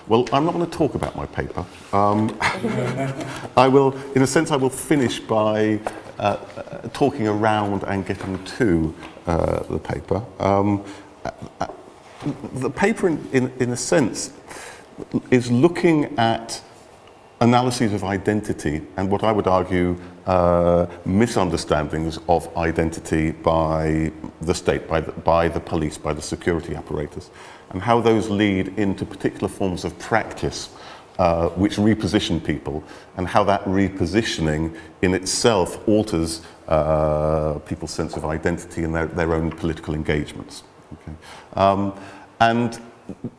Well, I'm not going to talk about my paper. I will, in a sense, I will finish by talking around and getting to the paper. The paper, in a sense, is looking at analyses of identity and what I would argue misunderstandings of identity by the state, by the police, by the security apparatus, and how those lead into particular forms of practice which reposition people, and how that repositioning in itself alters people's sense of identity and their own political engagements. Okay. And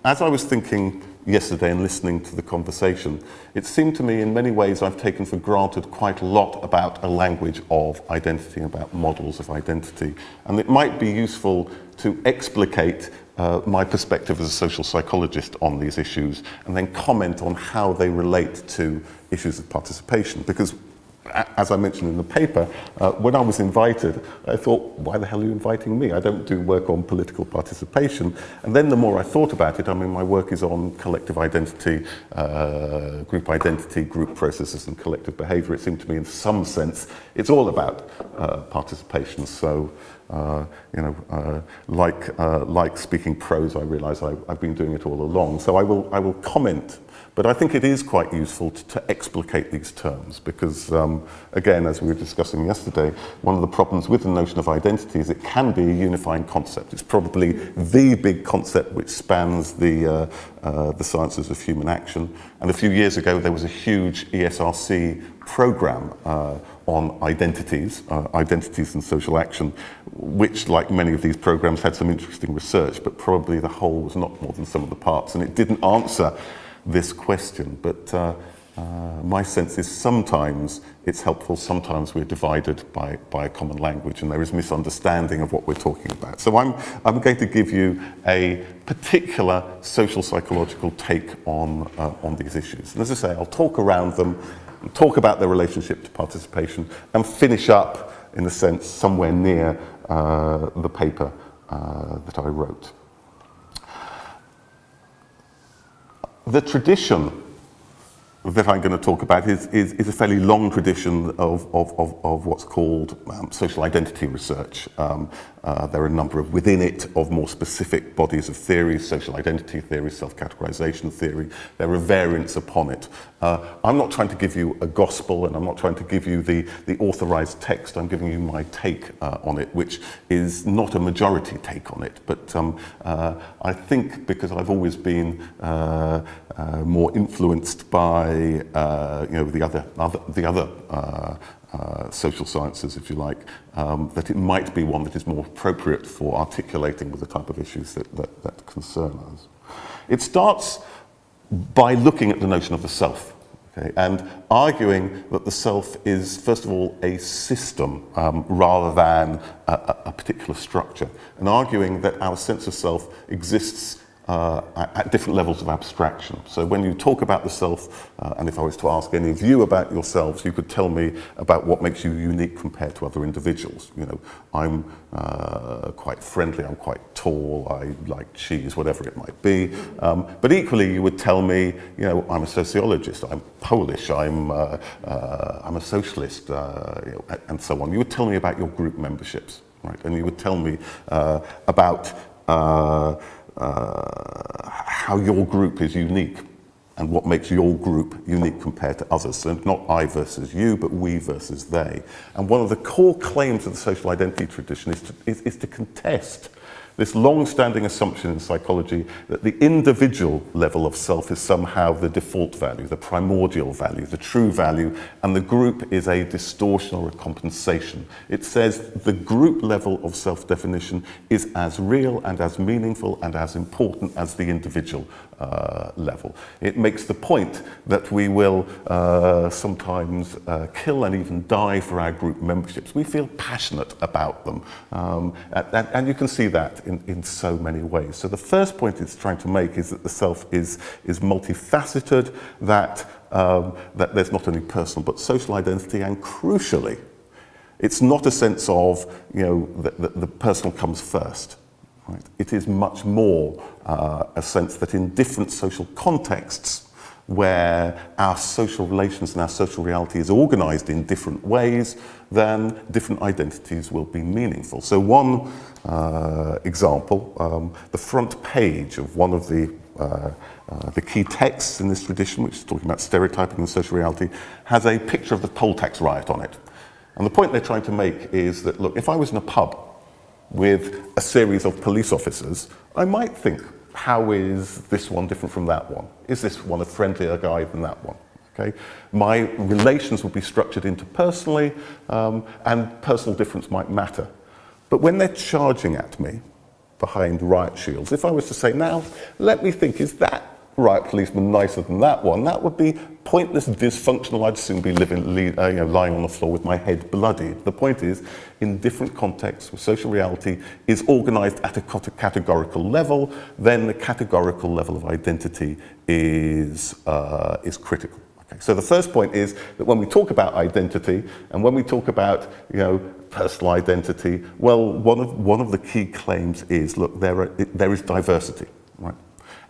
as I was thinking yesterday and listening to the conversation, it seemed to me in many ways I've taken for granted quite a lot about a language of identity, about models of identity. And it might be useful to explicate my perspective as a social psychologist on these issues and then comment on how they relate to issues of participation. Because as I mentioned in the paper, when I was invited, I thought, why the hell are you inviting me? I don't do work on political participation. And then the more I thought about it, I mean, my work is on collective identity, group processes and collective behavior. It seemed to me in some sense, it's all about participation. So, like speaking prose, I realize I've been doing it all along. So I will comment. But I think it is quite useful to explicate these terms because, again, as we were discussing yesterday, one of the problems with the notion of identity is it can be a unifying concept. It's probably the big concept which spans the sciences of human action. And a few years ago, there was a huge ESRC program on identities and social action, which, like many of these programs, had some interesting research, but probably the whole was not more than some of the parts, and it didn't answer this question, but my sense is sometimes it's helpful, sometimes we're divided by a common language and there is misunderstanding of what we're talking about. So I'm going to give you a particular social psychological take on these issues. And as I say, I'll talk around them, and talk about their relationship to participation, and finish up, in a sense, somewhere near the paper that I wrote. The tradition that I'm going to talk about is a fairly long tradition of what's called social identity research. There are a number of, within it, of more specific bodies of theory, social identity theory, self-categorization theory. There are variants upon it. I'm not trying to give you a gospel, and I'm not trying to give you the authorized text. I'm giving you my take on it, which is not a majority take on it. But I think because I've always been more influenced by the other social sciences, if you like, that it might be one that is more appropriate for articulating with the type of issues that concern us. It starts by looking at the notion of the self, okay, and arguing that the self is, first of all, a system rather than a particular structure, and arguing that our sense of self exists at different levels of abstraction. So when you talk about the self, and if I was to ask any of you about yourselves, you could tell me about what makes you unique compared to other individuals. You know, I'm quite friendly, I'm quite tall, I like cheese, whatever it might be. But equally, you would tell me, you know, I'm a sociologist, I'm Polish, I'm a socialist, and so on. You would tell me about your group memberships, right? And you would tell me about how your group is unique and what makes your group unique compared to others. So not I versus you, but we versus they. And one of the core claims of the social identity tradition is to contest this long-standing assumption in psychology that the individual level of self is somehow the default value, the primordial value, the true value, and the group is a distortion or a compensation. It says the group level of self-definition is as real and as meaningful and as important as the individual level. It makes the point that we will sometimes kill and even die for our group memberships. We feel passionate about them, and you can see that in so many ways. So the first point it's trying to make is that the self is multifaceted, that there's not only personal but social identity, and crucially, it's not a sense of, you know, that the personal comes first. Right? It is much more a sense that in different social contexts, where our social relations and our social reality is organized in different ways, then different identities will be meaningful. So one example, the front page of one of the key texts in this tradition, which is talking about stereotyping and social reality, has a picture of the poll tax riot on it. And the point they're trying to make is that, look, if I was in a pub with a series of police officers, I might think, how is this one different from that one? Is this one a friendlier guy than that one? Okay? My relations would be structured interpersonally, and personal difference might matter. But when they're charging at me behind riot shields, if I was to say, now, let me think, is that riot policeman nicer than that one? That would be pointless, dysfunctional. I'd soon be lying on the floor with my head bloody. The point is, in different contexts, where social reality is organized at a categorical level, then the categorical level of identity is critical. Okay. So the first point is that when we talk about identity, and when we talk about personal identity, well, one of the key claims is, look, there is diversity, right?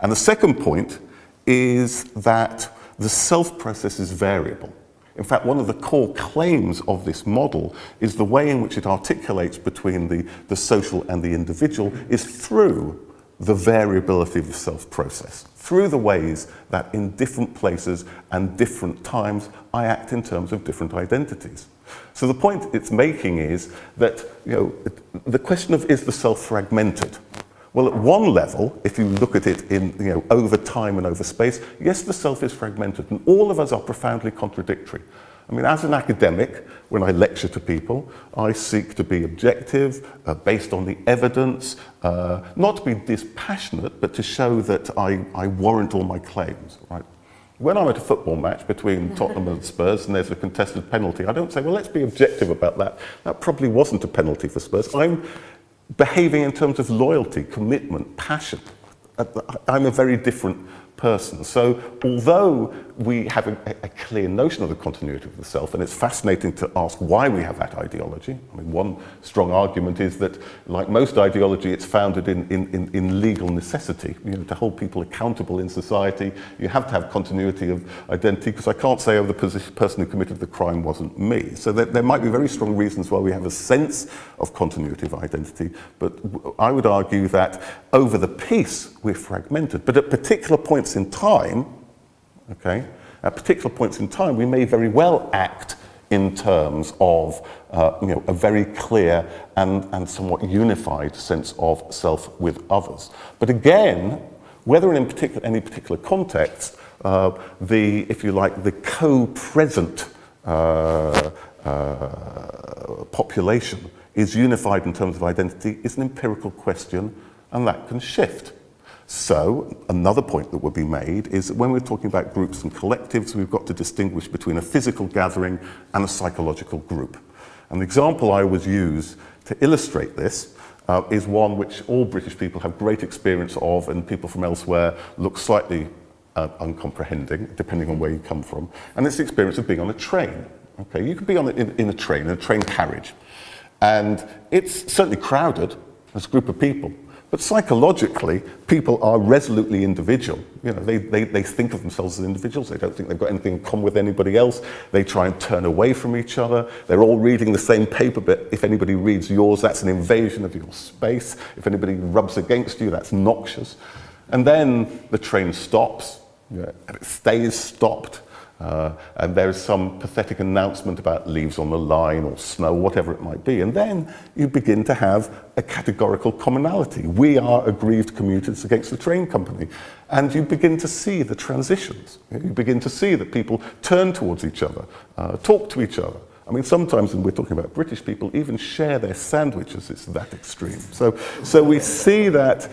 And the second point is that the self process is variable. In fact, one of the core claims of this model is the way in which it articulates between the social and the individual is through the variability of the self process, through the ways that in different places and different times I act in terms of different identities. So the point it's making is that the question of, is the self fragmented? Well, at one level, if you look at it in over time and over space, yes, the self is fragmented, and all of us are profoundly contradictory. I mean, as an academic, when I lecture to people, I seek to be objective, based on the evidence, not to be dispassionate, but to show that I warrant all my claims, right? When I'm at a football match between Tottenham and Spurs and there's a contested penalty, I don't say, well, let's be objective about that. That probably wasn't a penalty for Spurs. I'm behaving in terms of loyalty, commitment, passion. I'm a very different person. So although we have a clear notion of the continuity of the self, and it's fascinating to ask why we have that ideology. I mean, one strong argument is that, like most ideology, it's founded in legal necessity. To hold people accountable in society, you have to have continuity of identity, because I can't say, oh, the person who committed the crime wasn't me. So there might be very strong reasons why we have a sense of continuity of identity, but I would argue that over the piece, we're fragmented. But at particular points in time, at particular points in time, we may very well act in terms of a very clear and somewhat unified sense of self with others. But again, whether in any particular context, if you like, the co-present population is unified in terms of identity is an empirical question, and that can shift. So another point that would be made is that when we're talking about groups and collectives, we've got to distinguish between a physical gathering and a psychological group. And the example I would use to illustrate this is one which all British people have great experience of, and people from elsewhere look slightly uncomprehending, depending on where you come from. And it's the experience of being on a train. Okay, you could be in a train carriage, and it's certainly crowded. There's a group of people. But psychologically, people are resolutely individual. They think of themselves as individuals. They don't think they've got anything in common with anybody else. They try and turn away from each other. They're all reading the same paper, but if anybody reads yours, that's an invasion of your space. If anybody rubs against you, that's noxious. And then the train stops, and it stays stopped. And there's some pathetic announcement about leaves on the line or snow, whatever it might be. And then you begin to have a categorical commonality. We are aggrieved commuters against the train company. And you begin to see the transitions. You begin to see that people turn towards each other, talk to each other. I mean, sometimes, and we're talking about British people, even share their sandwiches. It's that extreme. So we see that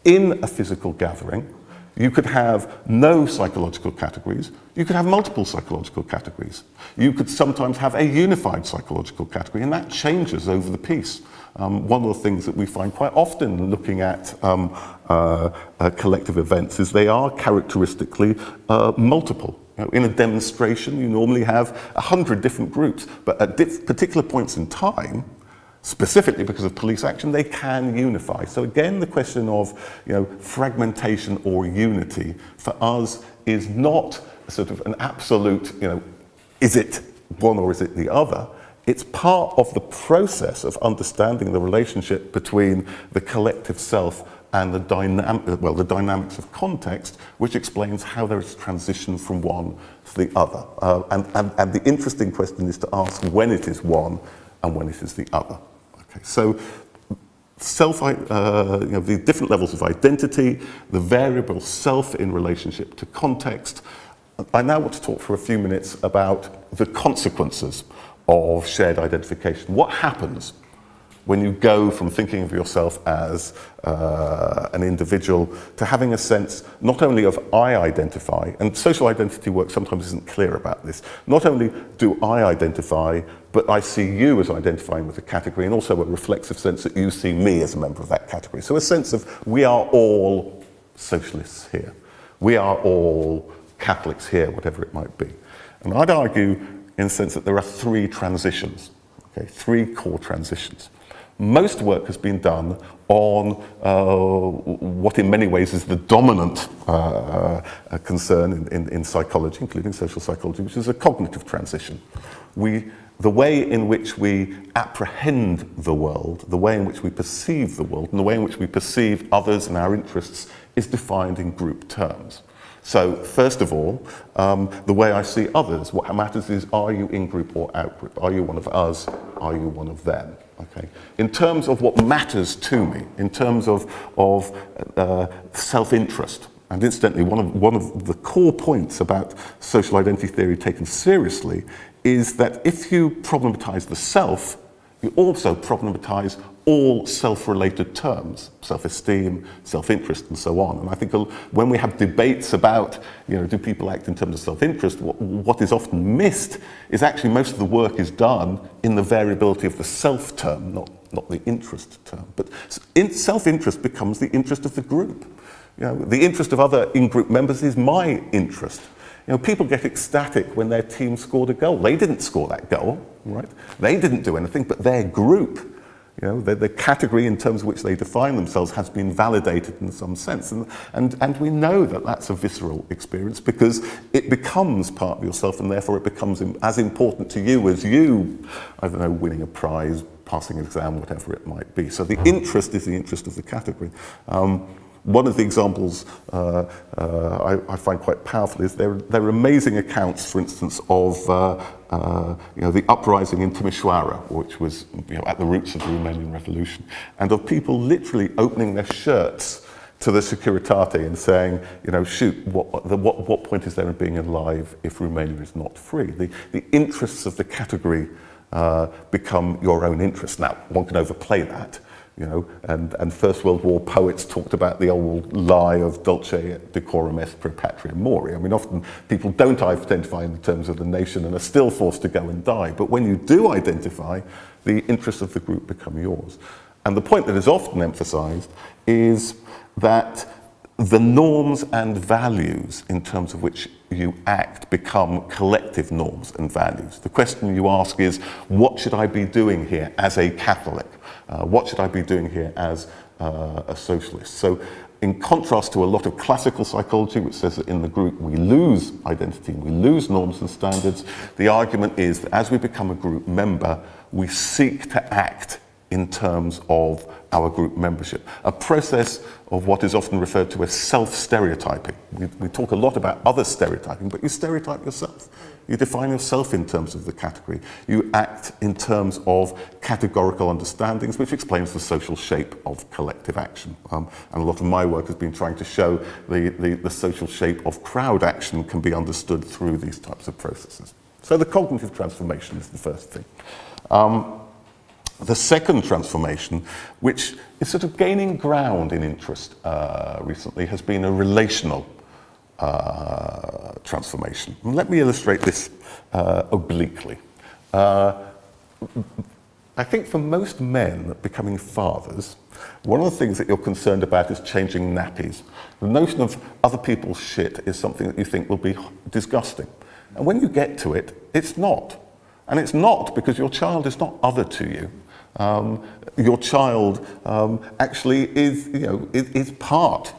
in a physical gathering, you could have no psychological categories. You could have multiple psychological categories. You could sometimes have a unified psychological category, and that changes over the piece. One of the things that we find quite often looking at collective events is they are characteristically multiple. In a demonstration, you normally have 100 different groups, but at particular points in time, specifically because of police action, they can unify. So again, the question of fragmentation or unity for us is not sort of an absolute, is it one or is it the other? It's part of the process of understanding the relationship between the collective self and the dynamics of context, which explains how there is transition from one to the other. And the interesting question is to ask when it is one and when it is the other. Okay, so the different levels of identity, the variable self in relationship to context. I now want to talk for a few minutes about the consequences of shared identification. What happens when you go from thinking of yourself as an individual to having a sense not only of I identify, and social identity work sometimes isn't clear about this, not only do I identify, but I see you as identifying with a category, and also a reflexive sense that you see me as a member of that category. So a sense of we are all socialists here. We are all Catholics here, whatever it might be. And I'd argue in the sense that there are three transitions, okay, three core transitions. Most work has been done on what in many ways is the dominant concern in psychology, including social psychology, which is a cognitive transition. The way in which we apprehend the world, the way in which we perceive the world, and the way in which we perceive others and our interests is defined in group terms. So, first of all, the way I see others, what matters is, are you in group or out group? Are you one of us? Are you one of them? Okay. In terms of what matters to me, in terms of self-interest, and incidentally, one of the core points about social identity theory taken seriously is that if you problematize the self, you also problematize all self-related terms, self-esteem, self-interest, and so on. And I think when we have debates about, do people act in terms of self-interest, what is often missed is actually most of the work is done in the variability of the self term, not the interest term. But self-interest becomes the interest of the group. The interest of other in-group members is my interest. People get ecstatic when their team scored a goal. They didn't score that goal, right? They didn't do anything, but their group, the category in terms of which they define themselves has been validated in some sense. And we know that that's a visceral experience because it becomes part of yourself, and therefore it becomes as important to you as you, I don't know, winning a prize, passing an exam, whatever it might be. So the interest is the interest of the category. One of the examples I find quite powerful is there are amazing accounts, for instance, of the uprising in Timișoara, which was at the roots of the Romanian Revolution, and of people literally opening their shirts to the Securitate and saying, shoot, what point is there in being alive if Romania is not free? The interests of the category become your own interests. Now, one can overplay that. And First World War poets talked about the old lie of dulce et decorum est pro patria mori. I mean, often people don't identify in terms of the nation and are still forced to go and die. But when you do identify, the interests of the group become yours. And the point that is often emphasized is that the norms and values in terms of which you act become collective norms and values. The question you ask is, what should I be doing here as a Catholic? What should I be doing here as a socialist? So in contrast to a lot of classical psychology, which says that in the group we lose identity, we lose norms and standards, the argument is that as we become a group member, we seek to act in terms of our group membership, a process of what is often referred to as self-stereotyping. We talk a lot about other stereotyping, but you stereotype yourself. You define yourself in terms of the category. You act in terms of categorical understandings, which explains the social shape of collective action. And a lot of my work has been trying to show the social shape of crowd action can be understood through these types of processes. So the cognitive transformation is the first thing. The second transformation, which is sort of gaining ground in interest recently, has been a relational transformation. And let me illustrate this obliquely. I think for most men becoming fathers, one of the things that you're concerned about is changing nappies. The notion of other people's shit is something that you think will be disgusting. And when you get to it, it's not. And it's not because your child is not other to you. Your child actually is part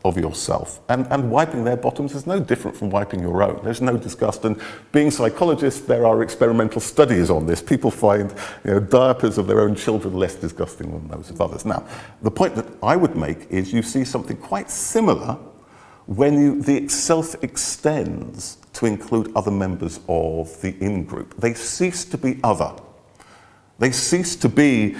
of yourself, and wiping their bottoms is no different from wiping your own. There's no disgust, and being psychologists, there are experimental studies on this. People find diapers of their own children less disgusting than those of others. Now, the point that I would make is you see something quite similar when the self extends to include other members of the in-group. They cease to be other. They cease to be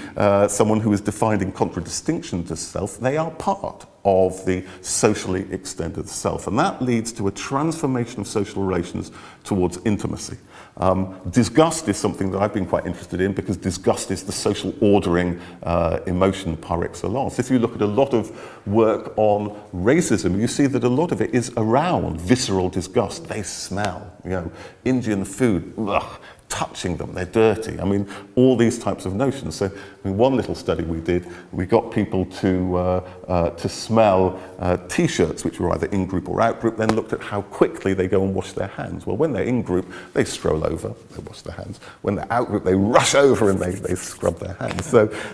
someone who is defined in contradistinction to self. They are part of the socially extended self. And that leads to a transformation of social relations towards intimacy. Disgust is something that I've been quite interested in because disgust is the social ordering emotion par excellence. If you look at a lot of work on racism, you see that a lot of it is around visceral disgust. They smell, Indian food, ugh, touching them, they're dirty. I mean, all these types of notions. So, one little study we did, we got people to smell T-shirts, which were either in-group or out-group, then looked at how quickly they go and wash their hands. Well, when they're in-group, they stroll over, they wash their hands. When they're out-group, they rush over and they scrub their hands.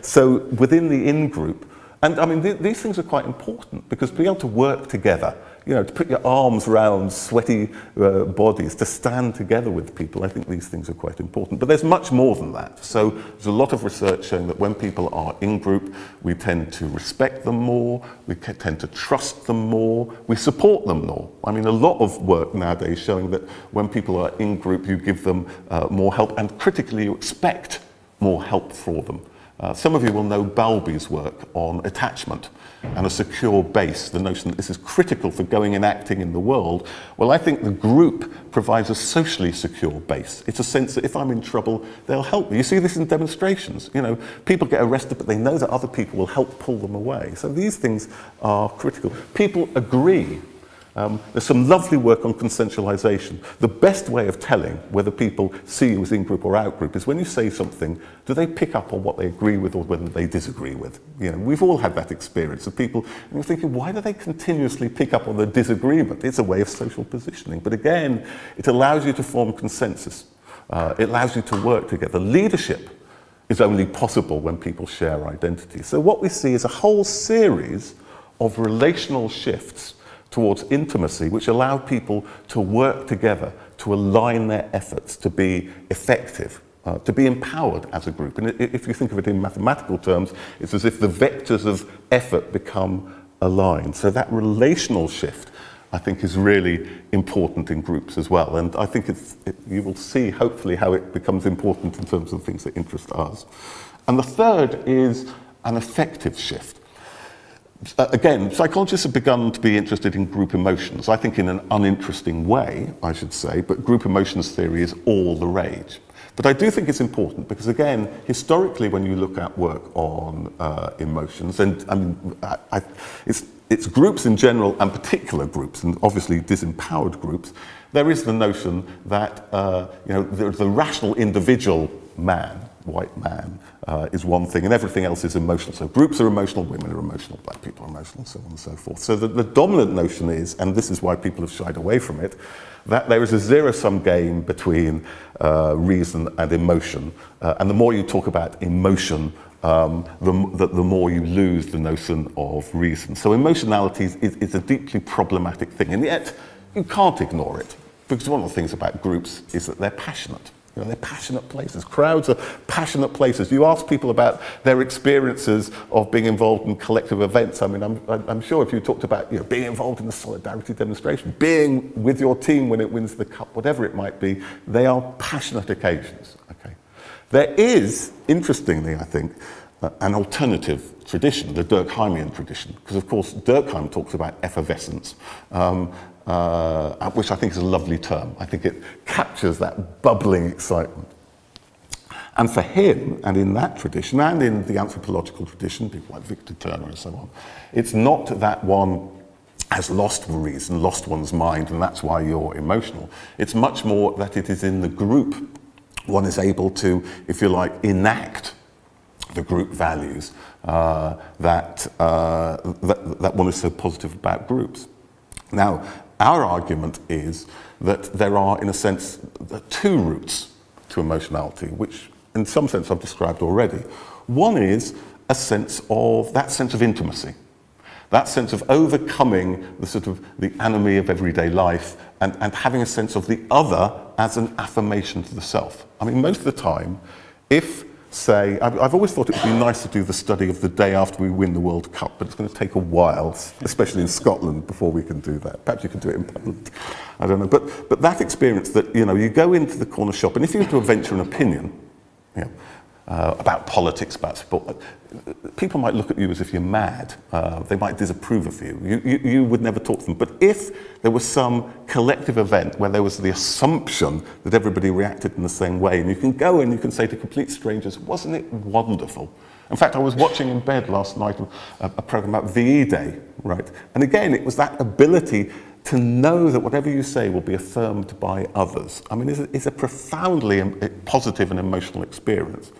So within the in-group, and I mean, these things are quite important because to be able to work together, to put your arms around sweaty bodies, to stand together with people, I think these things are quite important. But there's much more than that. So there's a lot of research showing that when people are in group, we tend to respect them more, we tend to trust them more, we support them more. I mean, a lot of work nowadays showing that when people are in group, you give them more help, and critically, you expect more help for them. Some of you will know Balby's work on attachment and a secure base, the notion that this is critical for going and acting in the world. Well, I think the group provides a socially secure base. It's a sense that if I'm in trouble, they'll help me. You see this in demonstrations. People get arrested, but they know that other people will help pull them away. So these things are critical. People agree. There's some lovely work on consensualization. The best way of telling whether people see you as in-group or out-group is when you say something, do they pick up on what they agree with or whether they disagree with? We've all had that experience of people, and you're thinking, why do they continuously pick up on the disagreement? It's a way of social positioning. But again, it allows you to form consensus. It allows you to work together. Leadership is only possible when people share identity. So what we see is a whole series of relational shifts towards intimacy, which allow people to work together, to align their efforts, to be effective, to be empowered as a group. And if you think of it in mathematical terms, it's as if the vectors of effort become aligned. So that relational shift, I think, is really important in groups as well. And I think you will see, hopefully, how it becomes important in terms of things that interest us. And the third is an affective shift. Again, psychologists have begun to be interested in group emotions, I think in an uninteresting way, I should say, but group emotions theory is all the rage. But I do think it's important because, again, historically, when you look at work on emotions, and I mean, it's groups in general and particular groups, and obviously disempowered groups, there is the notion that the rational individual man, white man, is one thing, and everything else is emotional. So groups are emotional, women are emotional, black people are emotional, so on and so forth. So the dominant notion is, and this is why people have shied away from it, that there is a zero-sum game between reason and emotion. And the more you talk about emotion, the more you lose the notion of reason. So emotionality is a deeply problematic thing, and yet you can't ignore it, because one of the things about groups is that they're passionate. They're passionate places. Crowds are passionate places. You ask people about their experiences of being involved in collective events. I mean, I'm sure if you talked about being involved in a solidarity demonstration, being with your team when it wins the cup, whatever it might be, they are passionate occasions. Okay. There is, interestingly, I think, an alternative tradition, the Durkheimian tradition, because of course Durkheim talks about effervescence. Which I think is a lovely term. I think it captures that bubbling excitement. And for him, and in that tradition, and in the anthropological tradition, people like Victor Turner and so on, it's not that one has lost reason, lost one's mind, and that's why you're emotional. It's much more that it is in the group one is able to, if you like, enact the group values that one is so positive about groups. Now, our argument is that there are, in a sense, two routes to emotionality, which in some sense I've described already. One is a sense of, that sense of intimacy, that sense of overcoming the sort of the enemy of everyday life and having a sense of the other as an affirmation to the self. I mean, most of the time, if, say, I've always thought it would be nice to do the study of the day after we win the World Cup, but it's going to take a while, especially in Scotland, before we can do that. Perhaps you can do it in Poland. I don't know. But that experience that, you know, you go into the corner shop, and if you were to venture an opinion, you know, about politics, about sport, people might look at you as if you're mad. They might disapprove of you. You would never talk to them. But if there was some collective event where there was the assumption that everybody reacted in the same way, and you can go and you can say to complete strangers, wasn't it wonderful? In fact, I was watching in bed last night a program about VE Day, right? And again, it was that ability to know that whatever you say will be affirmed by others. I mean, it's a profoundly positive and emotional experience.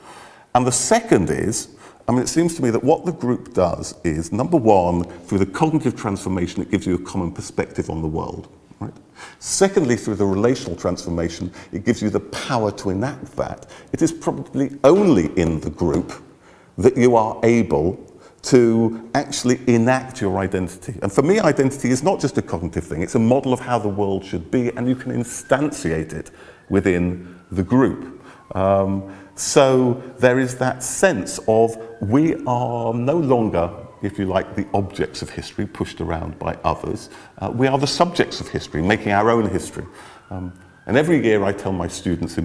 And the second is, I mean, it seems to me that what the group does is, number one, through the cognitive transformation, it gives you a common perspective on the world. Right? Secondly, through the relational transformation, it gives you the power to enact that. It is probably only in the group that you are able to actually enact your identity. And for me, identity is not just a cognitive thing, it's a model of how the world should be, and you can instantiate it within the group. So there is that sense of we are no longer, if you like, the objects of history pushed around by others. We are the subjects of history, making our own history. And every year I tell my students I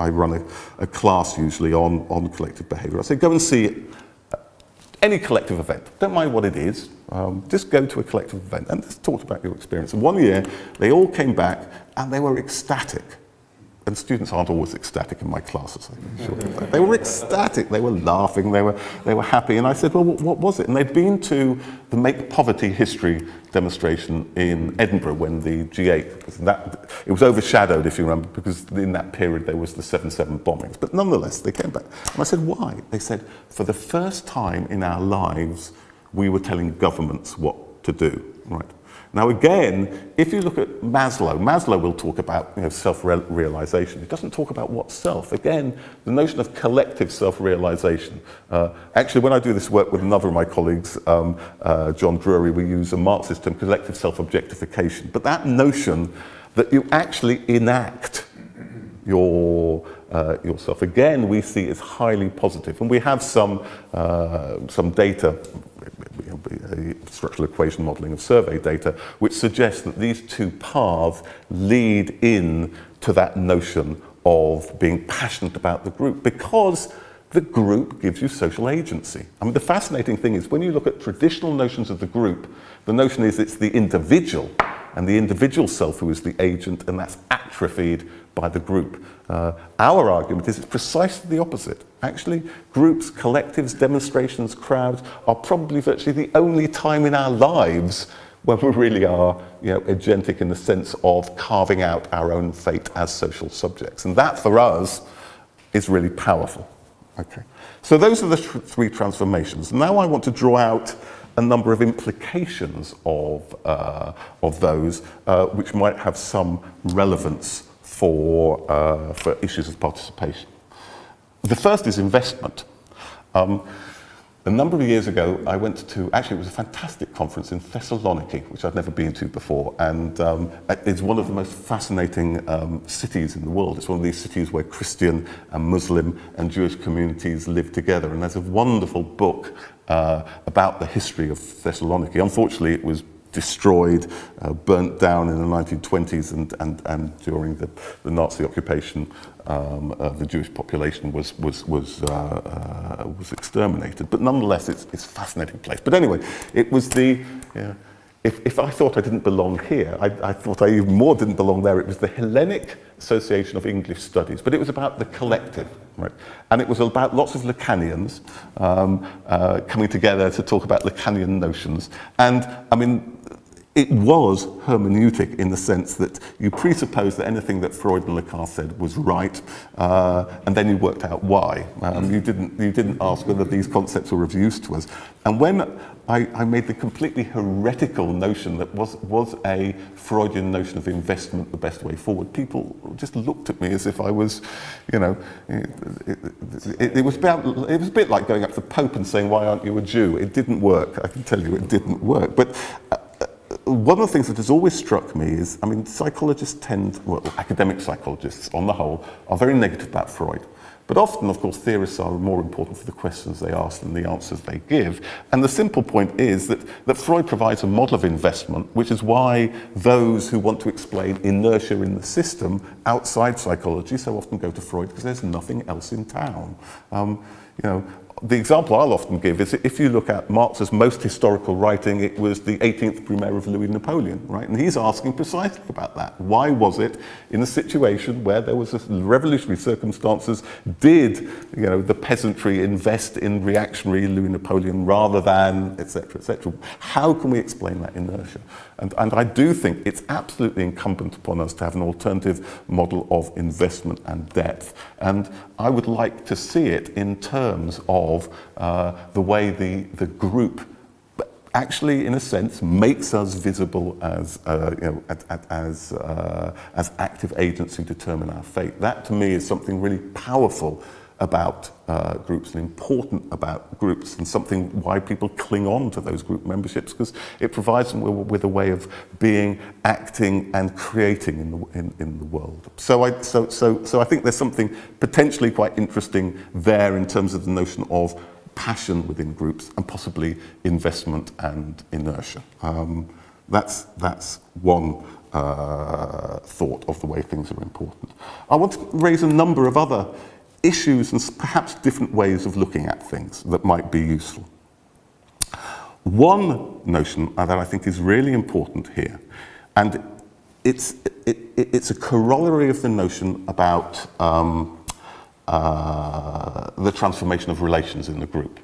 run a class usually on collective behaviour. I say, go and see any collective event. Don't mind what it is, just go to a collective event and just talk about your experience. And one year they all came back and they were ecstatic. And students aren't always ecstatic in my classes. Sure. They were ecstatic, they were laughing, they were happy. And I said, well, what was it? And they'd been to the Make Poverty History demonstration in Edinburgh when the G8, it was overshadowed, if you remember, because in that period there was the 7/7 bombings. But nonetheless, they came back. And I said, why? They said, for the first time in our lives, we were telling governments what to do, right? Now again, if you look at Maslow will talk about, you know, self-realization. He doesn't talk about what's self. Again, the notion of collective self-realization. Actually, when I do this work with another of my colleagues, John Drury, we use a Marxist term, collective self-objectification. But that notion that you actually enact yourself, again, we see as highly positive. And we have some data, structural equation modelling of survey data, which suggests that these two paths lead in to that notion of being passionate about the group, because the group gives you social agency. I mean, the fascinating thing is when you look at traditional notions of the group, the notion is it's the individual and the individual self who is the agent, and that's atrophied by the group. Our argument is it's precisely the opposite. Actually, groups, collectives, demonstrations, crowds are probably virtually the only time in our lives when we really are, you know, agentic in the sense of carving out our own fate as social subjects. And that, for us, is really powerful. Okay. So those are the three transformations. Now I want to draw out a number of implications of those, which might have some relevance for issues of participation. The first is investment. A number of years ago, I went to, actually it was a fantastic conference in Thessaloniki, which I'd never been to before, and it's one of the most fascinating cities in the world. It's one of these cities where Christian and Muslim and Jewish communities live together, and there's a wonderful book about the history of Thessaloniki. Unfortunately, it was destroyed, burnt down in the 1920s, and during the Nazi occupation, the Jewish population was exterminated. But nonetheless, it's a fascinating place. But anyway, it was the. If I thought I didn't belong here, I thought I even more didn't belong there. It was the Hellenic Association of English Studies, but it was about the collective, right? And it was about lots of Lacanians coming together to talk about Lacanian notions. And I mean, it was hermeneutic in the sense that you presupposed that anything that Freud and Lacan said was right, and then you worked out why. You didn't ask whether these concepts were of use to us. And when I made the completely heretical notion that was a Freudian notion of investment the best way forward, people just looked at me as if I was, you know, it was a bit like going up to the Pope and saying, "Why aren't you a Jew?" It didn't work. I can tell you, it didn't work. But one of the things that has always struck me is, I mean, psychologists academic psychologists on the whole are very negative about Freud. But often, of course, theorists are more important for the questions they ask than the answers they give. And the simple point is that Freud provides a model of investment, which is why those who want to explain inertia in the system outside psychology so often go to Freud, because there's nothing else in town. You know, the example I'll often give is if you look at Marx's most historical writing, it was the 18th Brumaire of Louis Napoleon, right? And he's asking precisely about that. Why was it in a situation where there was revolutionary circumstances, did, you know, the peasantry invest in reactionary Louis Napoleon rather than, et cetera, et cetera? How can we explain that inertia? And I do think it's absolutely incumbent upon us to have an alternative model of investment and depth. And I would like to see it in terms of the way the group actually, in a sense, makes us visible as you know, as active agents who determine our fate. That, to me, is something really powerful about groups and important about groups, and something why people cling on to those group memberships, because it provides them with a way of being, acting, and creating in the world. So I think there's something potentially quite interesting there in terms of the notion of passion within groups and possibly investment and inertia. That's one thought of the way things are important. I want to raise a number of other issues and perhaps different ways of looking at things that might be useful. One notion that I think is really important here, and it's a corollary of the notion about the transformation of relations in the group.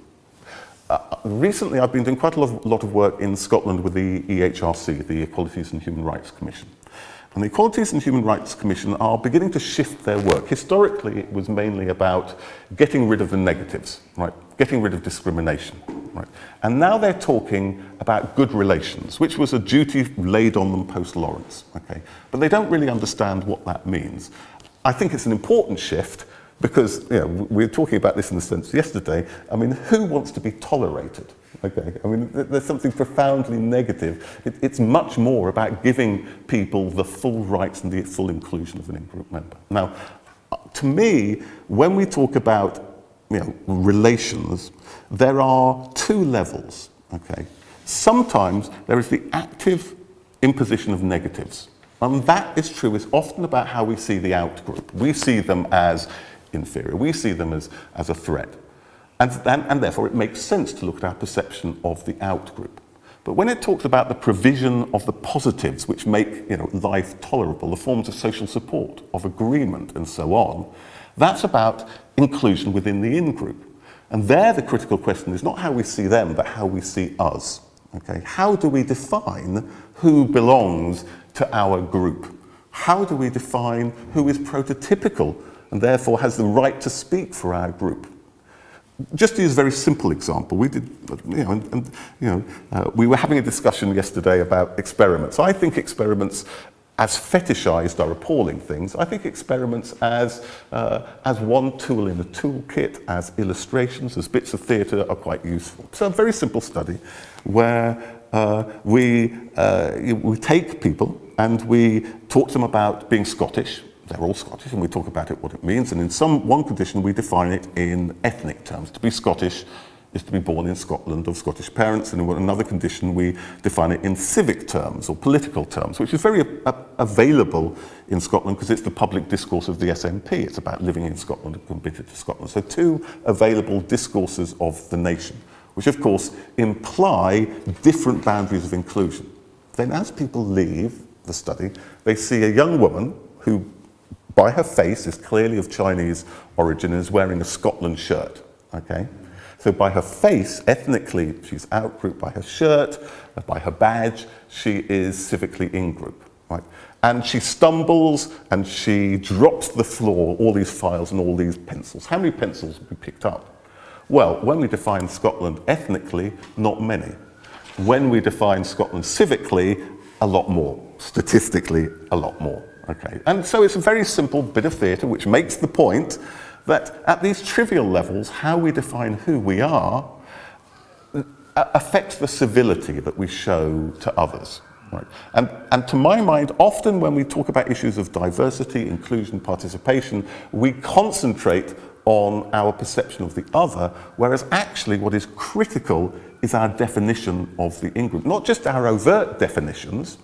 Recently, I've been doing quite a lot of work in Scotland with the EHRC, the Equalities and Human Rights Commission. And the Equalities and Human Rights Commission are beginning to shift their work. Historically, it was mainly about getting rid of the negatives, right? Getting rid of discrimination, right? And now they're talking about good relations, which was a duty laid on them post-Lawrence, okay? But they don't really understand what that means. I think it's an important shift because, you know, we were talking about this in the sense yesterday. I mean, who wants to be tolerated? Okay, I mean, there's something profoundly negative. It's much more about giving people the full rights and the full inclusion of an in-group member. Now, to me, when we talk about, you know, relations, there are two levels. Okay, sometimes there is the active imposition of negatives, and that is true. It's often about how we see the out-group. We see them as inferior. We see them as a threat. And therefore it makes sense to look at our perception of the out-group. But when it talks about the provision of the positives which make, you know, life tolerable, the forms of social support, of agreement and so on, that's about inclusion within the in-group. And there the critical question is not how we see them, but how we see us. Okay? How do we define who belongs to our group? How do we define who is prototypical and therefore has the right to speak for our group? Just to use a very simple example, we did, you know, we were having a discussion yesterday about experiments. I think experiments as fetishized are appalling things. I think experiments as one tool in a toolkit, as illustrations, as bits of theatre are quite useful. So a very simple study where we take people and we talk to them about being Scottish. They're all Scottish, and we talk about what it means. And in one condition, we define it in ethnic terms. To be Scottish is to be born in Scotland of Scottish parents. And in another condition, we define it in civic terms or political terms, which is very available in Scotland because it's the public discourse of the SNP. It's about living in Scotland and committed to Scotland. So two available discourses of the nation, which of course imply different boundaries of inclusion. Then as people leave the study, they see a young woman who, by her face, is clearly of Chinese origin and is wearing a Scotland shirt, okay? So by her face, ethnically, she's out-group. By her shirt, by her badge, she is civically in-group, right? And she stumbles and she drops to the floor all these files and all these pencils. How many pencils have we picked up? Well, when we define Scotland ethnically, not many. When we define Scotland civically, a lot more. Statistically, a lot more. Okay. And so it's a very simple bit of theatre which makes the point that at these trivial levels, how we define who we are affects the civility that we show to others. Right. And to my mind, often when we talk about issues of diversity, inclusion, participation, we concentrate on our perception of the other, whereas actually what is critical is our definition of the in-group. Not just our overt definitions,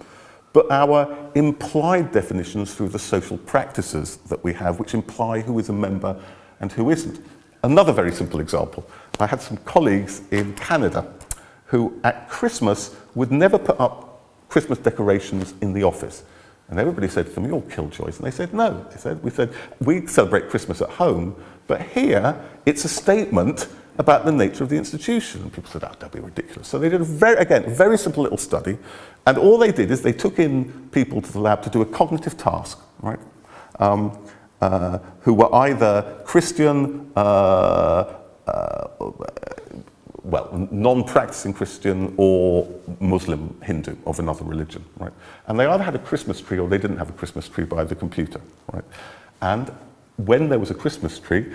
but our implied definitions through the social practices that we have, which imply who is a member and who isn't. Another very simple example. I had some colleagues in Canada who at Christmas would never put up Christmas decorations in the office. And everybody said to me, "You're killjoys." And they said, "No." We celebrate Christmas at home, but here it's a statement about the nature of the institution. And people said, "Oh, don't be ridiculous." So they did a very simple little study. And all they did is they took in people to the lab to do a cognitive task, right? Who were either Christian, non-practicing Christian, or Muslim, Hindu, of another religion, right? And they either had a Christmas tree or they didn't have a Christmas tree by the computer, right? And when there was a Christmas tree,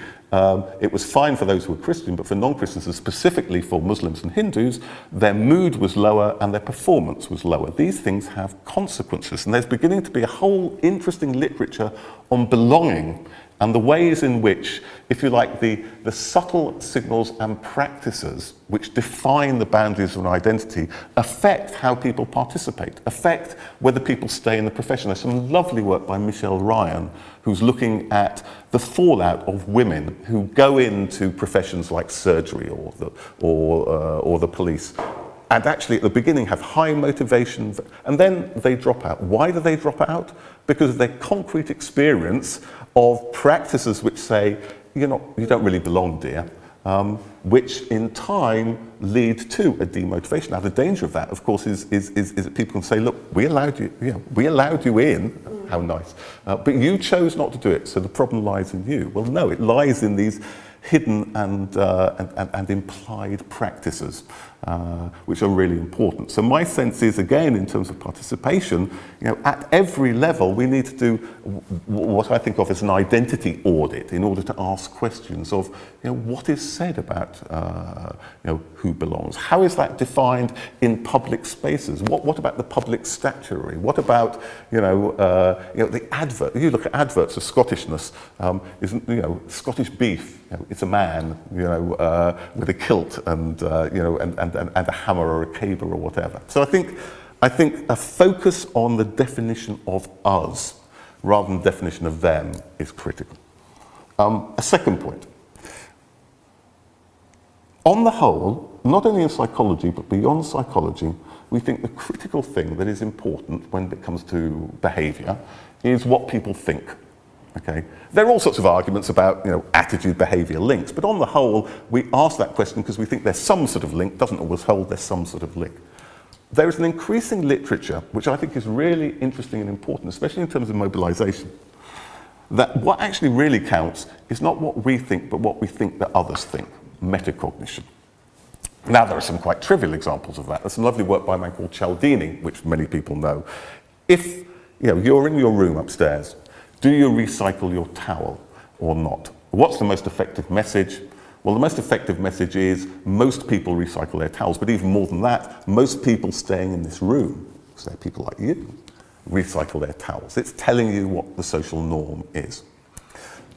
it was fine for those who were Christian, but for non-Christians, and specifically for Muslims and Hindus, their mood was lower and their performance was lower. These things have consequences, and there's beginning to be a whole interesting literature on belonging and the ways in which, if you like, the subtle signals and practices which define the boundaries of an identity affect how people participate, affect whether people stay in the profession. There's some lovely work by Michelle Ryan, who's looking at the fallout of women who go into professions like surgery or the police, and actually at the beginning have high motivation, and then they drop out. Why do they drop out? Because of their concrete experience of practices which say, you don't really belong, dear, which in time lead to a demotivation. Now, the danger of that, of course, is that people can say, "Look, we allowed you in, how nice, but you chose not to do it, so the problem lies in you." Well, no, it lies in these hidden and implied practices, which are really important. So my sense is, again, in terms of participation, at every level we need to do what I think of as an identity audit in order to ask questions of, what is said about, who belongs? How is that defined in public spaces? What about the public statuary? What about, the advert? You look at adverts of Scottishness, Scottish beef. It's a man, with a kilt and a hammer or a caber or whatever. So I think a focus on the definition of us rather than the definition of them is critical. A second point. On the whole, not only in psychology but beyond psychology, we think the critical thing that is important when it comes to behaviour is what people think. Okay. There are all sorts of arguments about, attitude, behaviour, links, but on the whole, we ask that question because we think there's some sort of link. Doesn't always hold. There's some sort of link. There is an increasing literature, which I think is really interesting and important, especially in terms of mobilisation, that what actually really counts is not what we think, but what we think that others think. Metacognition. Now, there are some quite trivial examples of that. There's some lovely work by a man called Cialdini, which many people know. If you're in your room upstairs, do you recycle your towel or not? What's the most effective message? Well, the most effective message is most people recycle their towels, but even more than that, most people staying in this room, because they're people like you, recycle their towels. It's telling you what the social norm is.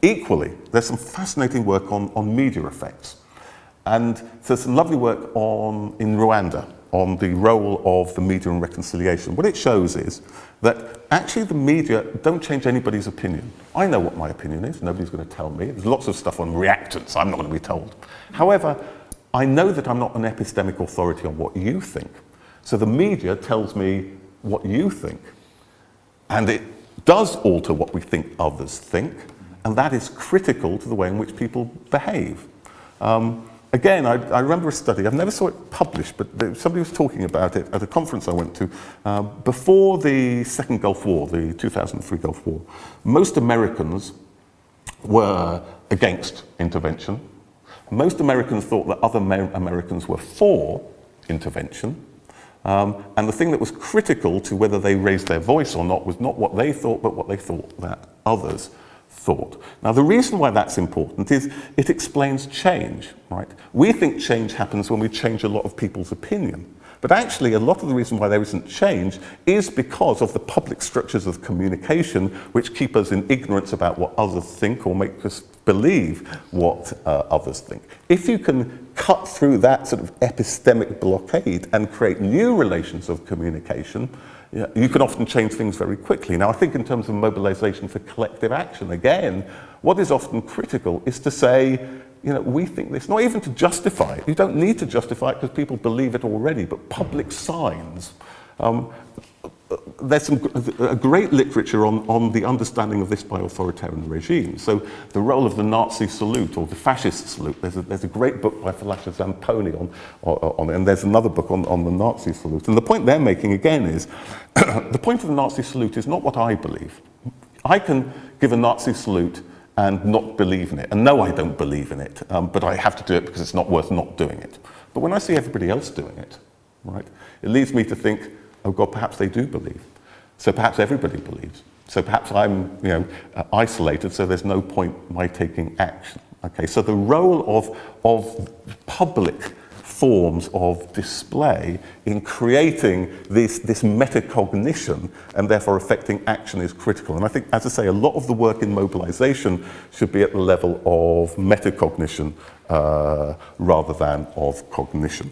Equally, there's some fascinating work on media effects. And there's some lovely work in Rwanda on the role of the media in reconciliation. What it shows is that actually the media don't change anybody's opinion. I know what my opinion is, nobody's going to tell me. There's lots of stuff on reactants, I'm not going to be told. However, I know that I'm not an epistemic authority on what you think. So the media tells me what you think. And it does alter what we think others think, and that is critical to the way in which people behave. Again, I remember a study, I've never saw it published, but somebody was talking about it at a conference I went to. Before the Second Gulf War, the 2003 Gulf War, most Americans were against intervention. Most Americans thought that other Americans were for intervention. And the thing that was critical to whether they raised their voice or not was not what they thought, but what they thought that others thought. Now, the reason why that's important is it explains change, right? We think change happens when we change a lot of people's opinion. But actually, a lot of the reason why there isn't change is because of the public structures of communication which keep us in ignorance about what others think or make us believe what others think. If you can cut through that sort of epistemic blockade and create new relations of communication, you can often change things very quickly. Now, I think in terms of mobilization for collective action, again, what is often critical is to say, we think this, not even to justify it. You don't need to justify it because people believe it already, but public signs. There's a great literature on the understanding of this by authoritarian regimes. So the role of the Nazi salute or the fascist salute, there's a great book by Falasha Zamponi on it, and there's another book on the Nazi salute. And the point they're making, again, is the point of the Nazi salute is not what I believe. I can give a Nazi salute and not believe in it. And no, I don't believe in it, but I have to do it because it's not worth not doing it. But when I see everybody else doing it, right, it leads me to think, oh God, perhaps they do believe. So perhaps everybody believes. So perhaps I'm, isolated, so there's no point my taking action. Okay, so the role of public forms of display in creating this metacognition and therefore affecting action is critical. And I think, as I say, a lot of the work in mobilization should be at the level of metacognition rather than of cognition.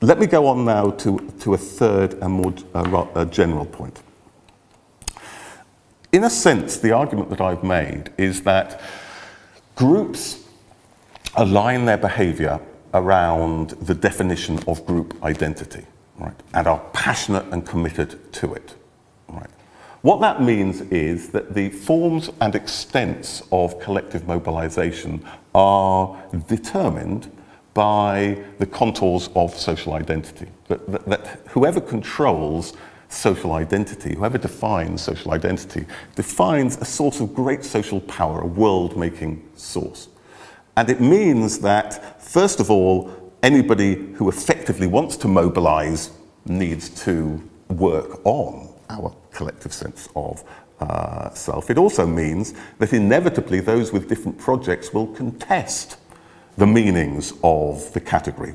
Let me go on now to a third and more general point. In a sense, the argument that I've made is that groups align their behavior around the definition of group identity, right, and are passionate and committed to it, right. What that means is that the forms and extents of collective mobilization are determined by the contours of social identity. That whoever controls social identity, whoever defines social identity, defines a source of great social power, a world-making source. And it means that, first of all, anybody who effectively wants to mobilize needs to work on our collective sense of self. It also means that inevitably those with different projects will contest the meanings of the category.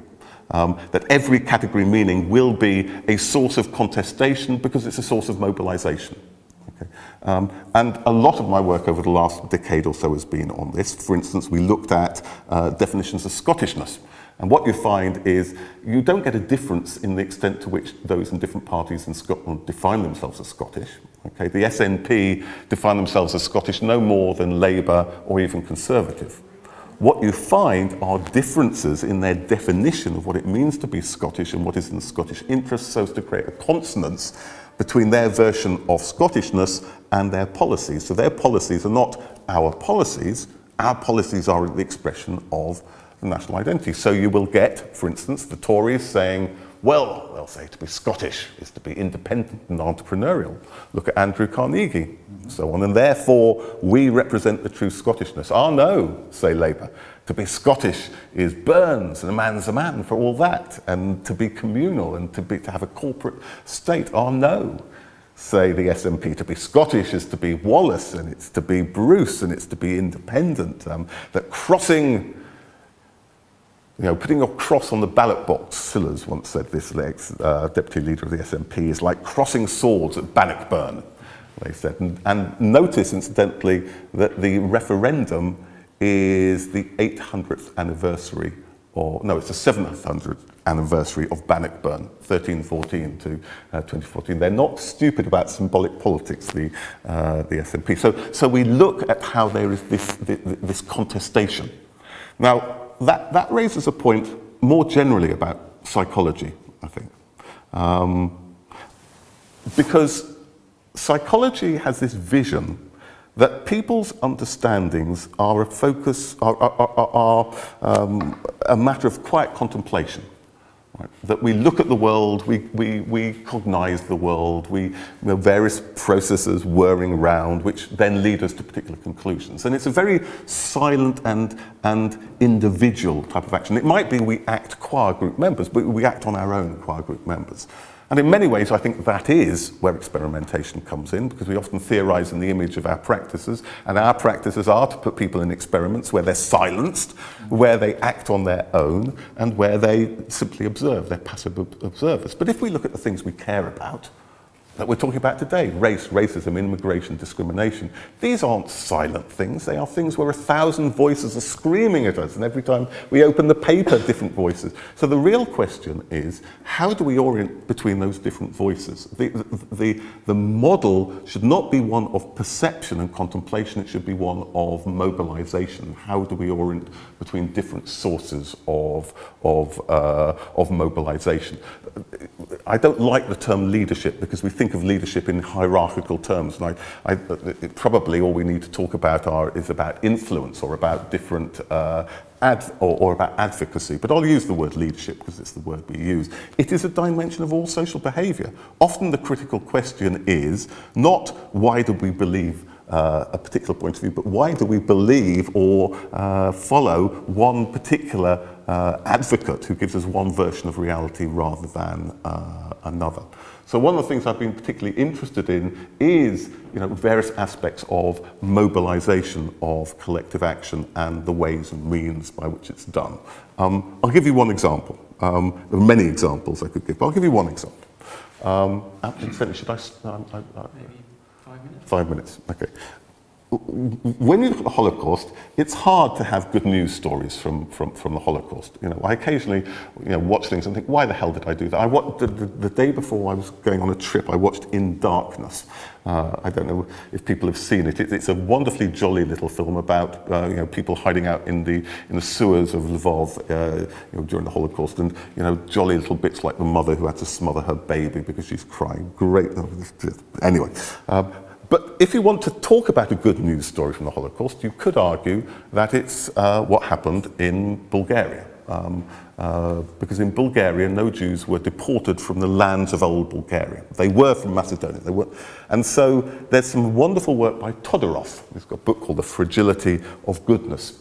That every category meaning will be a source of contestation because it's a source of mobilization. Okay. And a lot of my work over the last decade or so has been on this. For instance, we looked at definitions of Scottishness. And what you find is you don't get a difference in the extent to which those in different parties in Scotland define themselves as Scottish. Okay. The SNP define themselves as Scottish no more than Labour or even Conservative. What you find are differences in their definition of what it means to be Scottish and what is in the Scottish interest, so as to create a consonance between their version of Scottishness and their policies. So their policies are not our policies are the expression of the national identity. So you will get, for instance, the Tories saying, well, they'll say to be Scottish is to be independent and entrepreneurial. Look at Andrew Carnegie, and so on. And therefore, we represent the true Scottishness. Ah, no, say Labour. To be Scottish is Burns, and a man's a man for all that. And to be communal and to have a corporate state. Ah, no, say the SNP. To be Scottish is to be Wallace, and it's to be Bruce, and it's to be independent. That crossing... putting a cross on the ballot box, Sillars once said this, the ex-deputy leader of the SNP, is like crossing swords at Bannockburn, they said. And notice, incidentally, that the referendum is the 800th anniversary, it's the 700th anniversary of Bannockburn, 1314 to 2014. They're not stupid about symbolic politics, the SNP. So we look at how there is this contestation. Now, that raises a point more generally about psychology, I think. Because psychology has this vision that people's understandings are a matter of quiet contemplation. Right? That we look at the world, we cognize the world, various processes whirring around, which then lead us to particular conclusions. And it's a very silent and individual type of action. It might be we act qua group members, but we act on our own qua group members. And in many ways, I think that is where experimentation comes in, because we often theorize in the image of our practices, and our practices are to put people in experiments where they're silenced, where they act on their own, and where they simply observe, they're passive observers. But if we look at the things we care about, that we're talking about today, race, racism, immigration, discrimination, these aren't silent things. They are things where 1,000 voices are screaming at us, and every time we open the paper, different voices. So the real question is, how do we orient between those different voices? The model should not be one of perception and contemplation, it should be one of mobilization. How do we orient between different sources of mobilization? I don't like the term leadership, because we think of leadership in hierarchical terms, and probably all we need to talk about is about influence or about different or about advocacy. But I'll use the word leadership because it's the word we use. It is a dimension of all social behaviour. Often the critical question is not why do we believe a particular point of view, but why do we believe or follow one particular advocate who gives us one version of reality rather than another. So one of the things I've been particularly interested in is various aspects of mobilization of collective action and the ways and means by which it's done. I'll give you one example. There are many examples I could give, but I'll give you one example. Should I? Maybe 5 minutes? 5 minutes, okay. When you look at the Holocaust, it's hard to have good news stories from the Holocaust. I occasionally watch things and think, why the hell did I do that? I watched the day before I was going on a trip, I watched In Darkness. I don't know if people have seen it. It's a wonderfully jolly little film about people hiding out in the sewers of Lvov during the Holocaust, and jolly little bits like the mother who had to smother her baby because she's crying. Great. Anyway. But if you want to talk about a good news story from the Holocaust, you could argue that it's what happened in Bulgaria. Because in Bulgaria, no Jews were deported from the lands of old Bulgaria. They were from Macedonia. And so there's some wonderful work by Todorov. He's got a book called The Fragility of Goodness,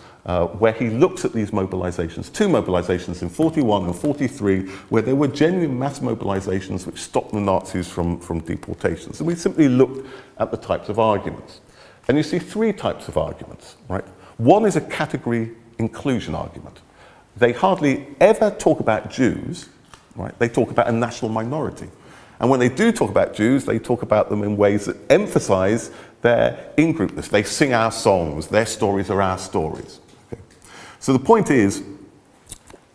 where he looks at these mobilizations, two mobilizations in 41 and 43, where there were genuine mass mobilizations which stopped the Nazis from deportations. And we simply looked at the types of arguments. And you see three types of arguments, right? One is a category inclusion argument. They hardly ever talk about Jews, right? They talk about a national minority. And when they do talk about Jews, they talk about them in ways that emphasize their in-groupness. They sing our songs, their stories are our stories. Okay. So the point is,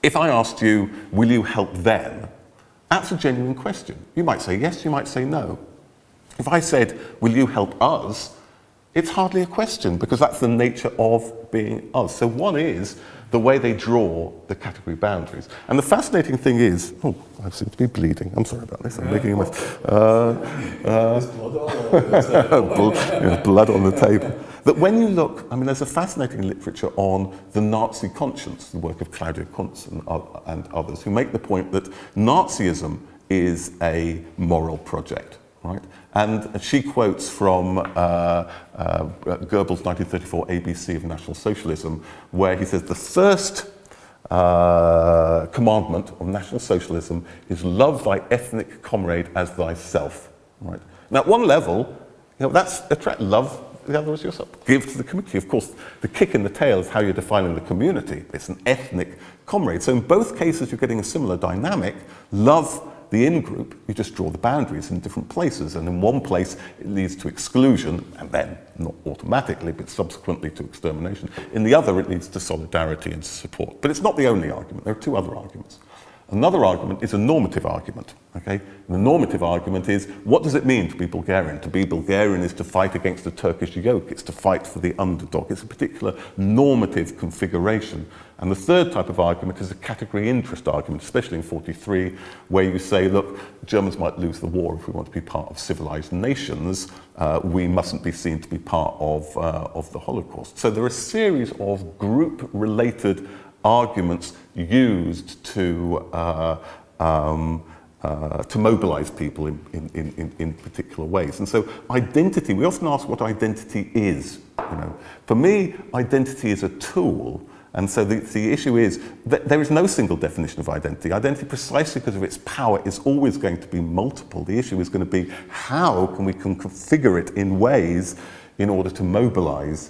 if I asked you, will you help them? That's a genuine question. You might say yes, you might say no. If I said, will you help us? It's hardly a question, because that's the nature of being us. So one is the way they draw the category boundaries. And the fascinating thing is, I seem to be bleeding. I'm sorry about this, I'm making a mess. Blood on the table. That when you look, there's a fascinating literature on the Nazi conscience, the work of Claudia Kuntz and others, who make the point that Nazism is a moral project. Right? And she quotes from Goebbels' 1934 ABC of National Socialism, where he says the first commandment of National Socialism is love thy ethnic comrade as thyself. Right? Now, at one level, that's attract love. The other is yourself. Give to the community. Of course, the kick in the tail is how you're defining the community. It's an ethnic comrade. So in both cases, you're getting a similar dynamic. Love the in-group, you just draw the boundaries in different places, and in one place it leads to exclusion, and then, not automatically, but subsequently to extermination. In the other, it leads to solidarity and support. But it's not the only argument. There are two other arguments. Another argument is a normative argument. Okay? The normative argument is, what does it mean to be Bulgarian? To be Bulgarian is to fight against the Turkish yoke. It's to fight for the underdog. It's a particular normative configuration. And the third type of argument is a category interest argument, especially in 43, where you say, look, Germans might lose the war if we want to be part of civilized nations. We mustn't be seen to be part of the Holocaust. So there are a series of group-related arguments used to mobilize people in particular ways. And so identity, we often ask what identity is. You know. For me, identity is a tool. And so the issue is that there is no single definition of identity. Identity, precisely because of its power, is always going to be multiple. The issue is going to be how can we configure it in ways in order to mobilize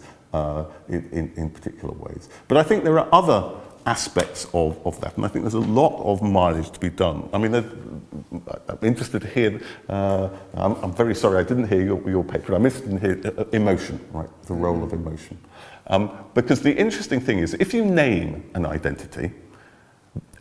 in particular ways. But I think there are other aspects of that, and I think there's a lot of mileage to be done. I mean, I'm interested to hear, I'm very sorry I didn't hear your paper, I'm interested in hear emotion, right, the role of emotion. Because the interesting thing is, if you name an identity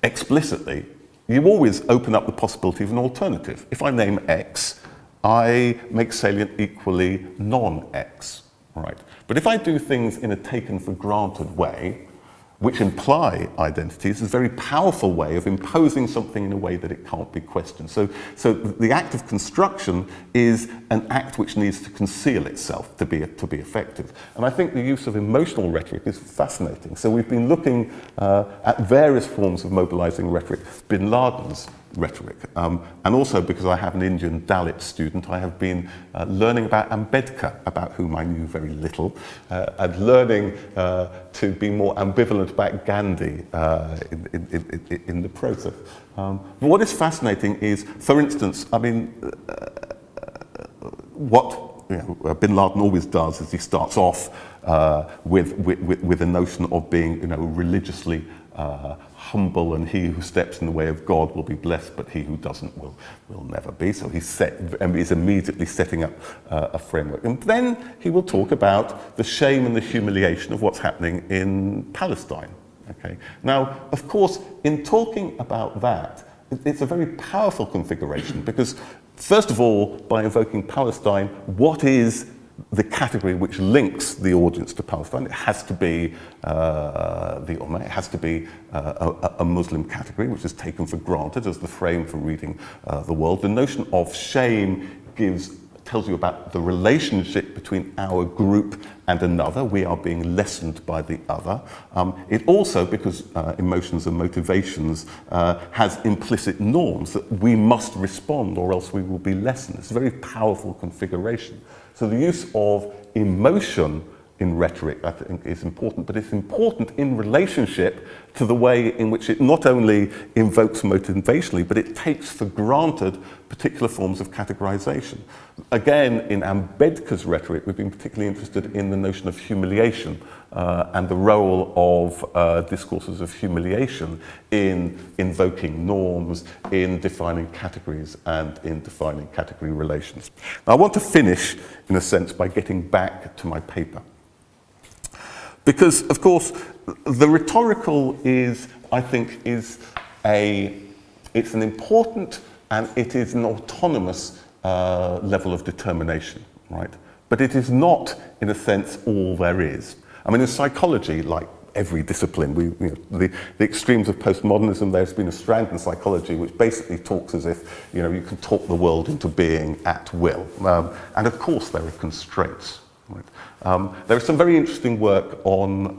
explicitly, you always open up the possibility of an alternative. If I name X, I make salient equally non-X, right? But if I do things in a taken for granted way, which imply identities, is a very powerful way of imposing something in a way that it can't be questioned. So the act of construction is an act which needs to conceal itself to be effective. And I think the use of emotional rhetoric is fascinating. So we've been looking at various forms of mobilizing rhetoric. Bin Laden's rhetoric. And also because I have an Indian Dalit student, I have been learning about Ambedkar, about whom I knew very little, and learning to be more ambivalent about Gandhi in the process. But what is fascinating is, for instance, I mean, what Bin Laden always does is he starts off with a notion of being, religiously humble, and he who steps in the way of God will be blessed, but he who doesn't will never be. So he's immediately setting up a framework. And then he will talk about the shame and the humiliation of what's happening in Palestine. Okay. Now, of course, in talking about that, it's a very powerful configuration because, first of all, by invoking Palestine, what is the category which links the audience to Palestine? It has to be the Ummah. It has to be a Muslim category, which is taken for granted as the frame for reading the world. The notion of shame tells you about the relationship between our group and another. We are being lessened by the other. It also, because emotions and motivations, has implicit norms that we must respond or else we will be lessened. It's a very powerful configuration. So the use of emotion in rhetoric, I think, is important, but it's important in relationship to the way in which it not only invokes motivationally, but it takes for granted particular forms of categorization. Again, in Ambedkar's rhetoric, we've been particularly interested in the notion of humiliation and the role of discourses of humiliation in invoking norms, in defining categories, and in defining category relations. Now, I want to finish, in a sense, by getting back to my paper. Because, of course, the rhetorical is, I think, it's an important and it is an autonomous level of determination, right? But it is not, in a sense, all there is. I mean, in psychology, like every discipline, the extremes of postmodernism, there's been a strand in psychology which basically talks as if, you can talk the world into being at will. And of course, there are constraints. Right. There is some very interesting work on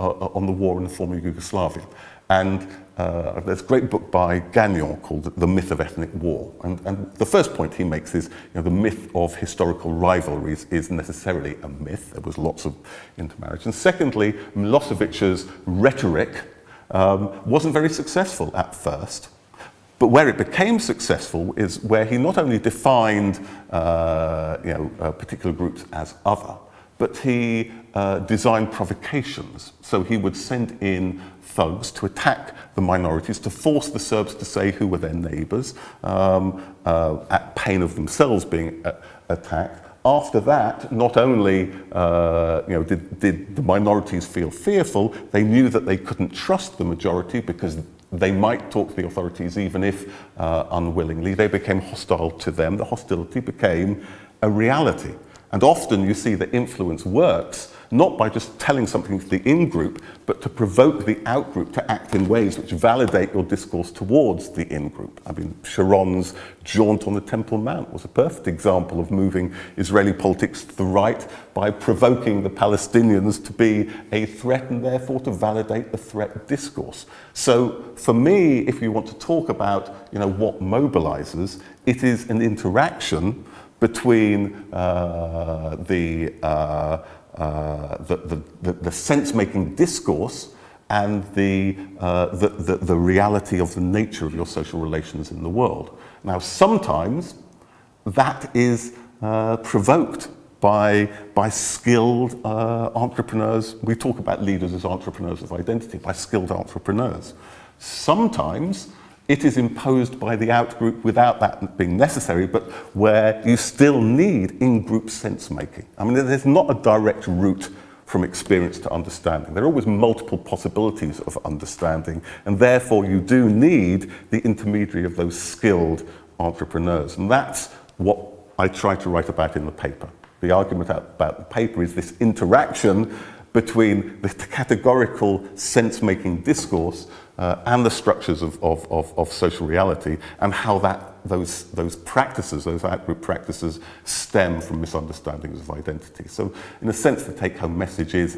the war in the former Yugoslavia, and there's a great book by Gagnon called The Myth of Ethnic War. And the first point he makes is, the myth of historical rivalries is necessarily a myth. There was lots of intermarriage. And secondly, Milosevic's rhetoric wasn't very successful at first. But where it became successful is where he not only defined particular groups as other, but he designed provocations. So he would send in thugs to attack the minorities, to force the Serbs to say who were their neighbours, at pain of themselves being attacked. After that, not only did the minorities feel fearful, they knew that they couldn't trust the majority because They might talk to the authorities even if unwillingly. They became hostile to them. The hostility became a reality. And often you see that influence works not by just telling something to the in-group, but to provoke the out-group to act in ways which validate your discourse towards the in-group. I mean, Sharon's jaunt on the Temple Mount was a perfect example of moving Israeli politics to the right by provoking the Palestinians to be a threat and therefore to validate the threat discourse. So for me, if you want to talk about what mobilizes, it is an interaction between the sense-making discourse and the reality of the nature of your social relations in the world. Now, sometimes that is provoked by skilled entrepreneurs. We talk about leaders as entrepreneurs of identity, by skilled entrepreneurs. Sometimes it is imposed by the out-group without that being necessary, but where you still need in-group sense-making. I mean, there's not a direct route from experience to understanding. There are always multiple possibilities of understanding, and therefore you do need the intermediary of those skilled entrepreneurs. And that's what I try to write about in the paper. The argument about the paper is this interaction between the categorical sense-making discourse and the structures of social reality, and how those practices, those out-group practices, stem from misunderstandings of identity. So in a sense, the take-home message is,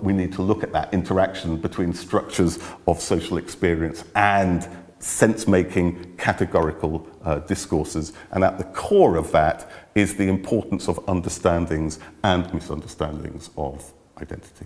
we need to look at that interaction between structures of social experience and sense-making categorical discourses, and at the core of that is the importance of understandings and misunderstandings of identity.